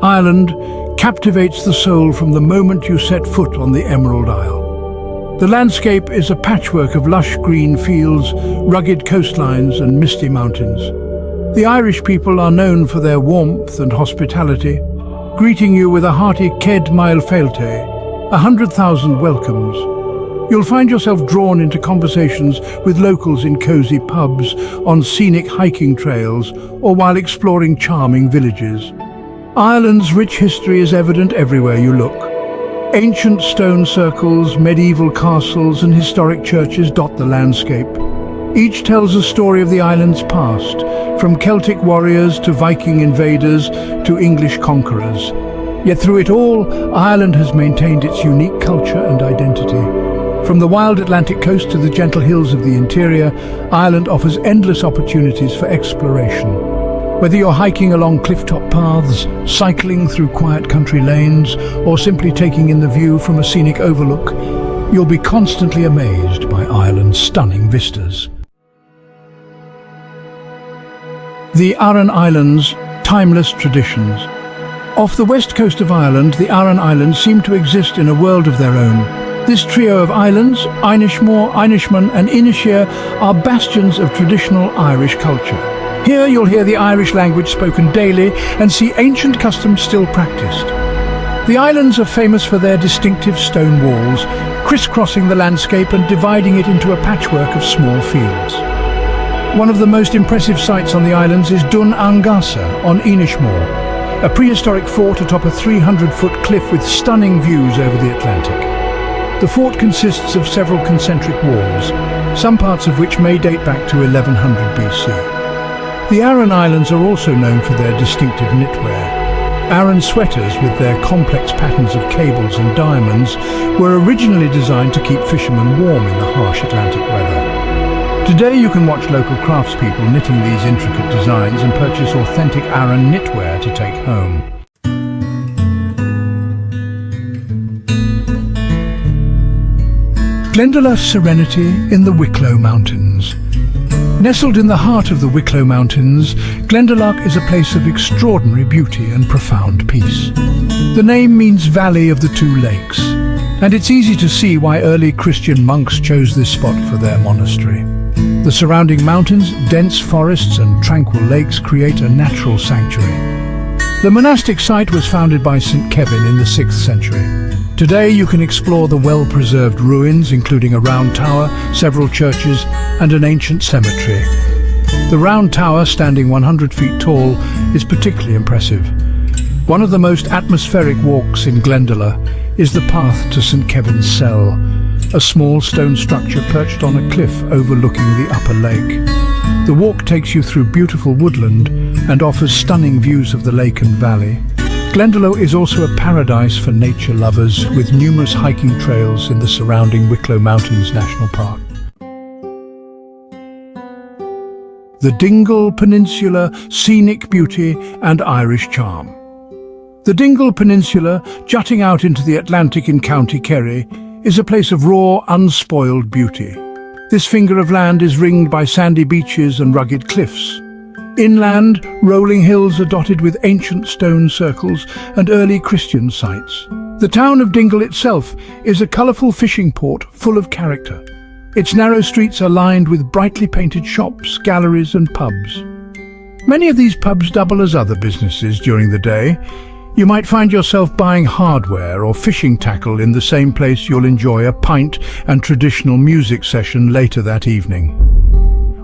Ireland captivates the soul from the moment you set foot on the Emerald Isle. The landscape is a patchwork of lush green fields, rugged coastlines and misty mountains. The Irish people are known for their warmth and hospitality, greeting you with a hearty Ced Mail Failte, 100,000 welcomes. You'll find yourself drawn into conversations with locals in cosy pubs, on scenic hiking trails, or while exploring charming villages. Ireland's rich history is evident everywhere you look. Ancient stone circles, medieval castles and historic churches dot the landscape. Each tells a story of the island's past, from Celtic warriors to Viking invaders to English conquerors. Yet through it all, Ireland has maintained its unique culture and identity. From the wild Atlantic coast to the gentle hills of the interior, Ireland offers endless opportunities for exploration. Whether you're hiking along clifftop paths, cycling through quiet country lanes, or simply taking in the view from a scenic overlook, you'll be constantly amazed by Ireland's stunning vistas. The Aon Islands, timeless traditions. Off the west coast of Ireland, the Aon Islands seem to exist in a world of their own. This trio of islands, Inishmore, Inishmaan and Inisheer, are bastions of traditional Irish culture. Here you'll hear the Irish language spoken daily and see ancient customs still practiced. The islands are famous for their distinctive stone walls, crisscrossing the landscape and dividing it into a patchwork of small fields. One of the most impressive sights on the islands is Dún Angasa on Inishmore, a prehistoric fort atop a 300-foot cliff with stunning views over the Atlantic. The fort consists of several concentric walls, some parts of which may date back to 1100 BC. The Aon Islands are also known for their distinctive knitwear. Aran sweaters, with their complex patterns of cables and diamonds, were originally designed to keep fishermen warm in the harsh Atlantic weather. Today you can watch local craftspeople knitting these intricate designs and purchase authentic Aran knitwear to take home. Glendore's serenity in the Wicklow Mountains. Nestled in the heart of the Wicklow Mountains, Glendore is a place of extraordinary beauty and profound peace. The name means Valley of the Two Lakes, and it's easy to see why early Christian monks chose this spot for their monastery. The surrounding mountains, dense forests and tranquil lakes create a natural sanctuary. The monastic site was founded by St. Kevin in the 6th century. Today you can explore the well-preserved ruins, including a round tower, several churches and an ancient cemetery. The round tower, standing 100 feet tall, is particularly impressive. One of the most atmospheric walks in Glendore is the path to St. Kevin's Cell, a small stone structure perched on a cliff overlooking the upper lake. The walk takes you through beautiful woodland and offers stunning views of the lake and valley. Glendore is also a paradise for nature lovers, with numerous hiking trails in the surrounding Wicklow Mountains National Park. The Dingle Peninsula, scenic beauty and Irish charm. The Dingle Peninsula, jutting out into the Atlantic in County Kerry, is a place of raw, unspoiled beauty. This finger of land is ringed by sandy beaches and rugged cliffs. Inland, rolling hills are dotted with ancient stone circles and early Christian sites. The town of Dingle itself is a colourful fishing port full of character. Its narrow streets are lined with brightly painted shops, galleries and pubs. Many of these pubs double as other businesses during the day. You might find yourself buying hardware or fishing tackle in the same place you'll enjoy a pint and traditional music session later that evening.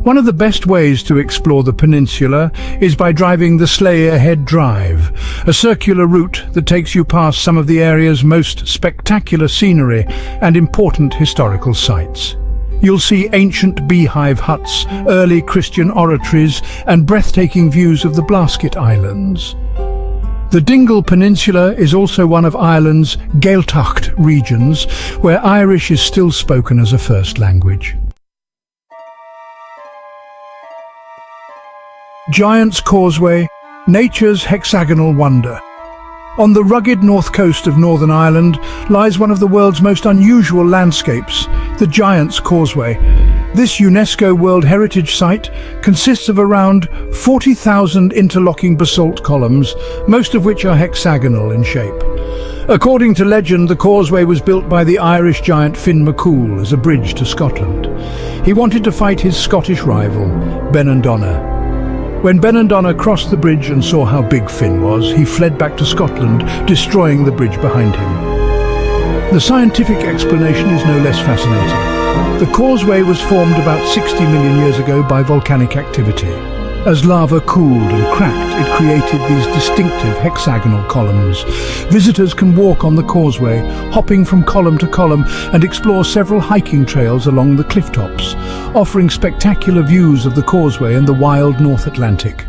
One of the best ways to explore the peninsula is by driving the Slayer Head Drive, a circular route that takes you past some of the area's most spectacular scenery and important historical sites. You'll see ancient beehive huts, early Christian oratories, and breathtaking views of the Blasket Islands. The Dingle Peninsula is also one of Ireland's Gaeltacht regions, where Irish is still spoken as a first language. Giant's Causeway, nature's hexagonal wonder. On the rugged north coast of Northern Ireland lies one of the world's most unusual landscapes, the Giant's Causeway. This UNESCO World Heritage Site consists of around 40,000 interlocking basalt columns, most of which are hexagonal in shape. According to legend, the causeway was built by the Irish giant Finn McCool as a bridge to Scotland. He wanted to fight his Scottish rival, Benandonna. When Benandonna crossed the bridge and saw how big Finn was, he fled back to Scotland, destroying the bridge behind him. The scientific explanation is no less fascinating. The causeway was formed about 60 million years ago by volcanic activity. As lava cooled and cracked, it created these distinctive hexagonal columns. Visitors can walk on the causeway, hopping from column to column, and explore several hiking trails along the cliff tops, offering spectacular views of the causeway and the wild North Atlantic.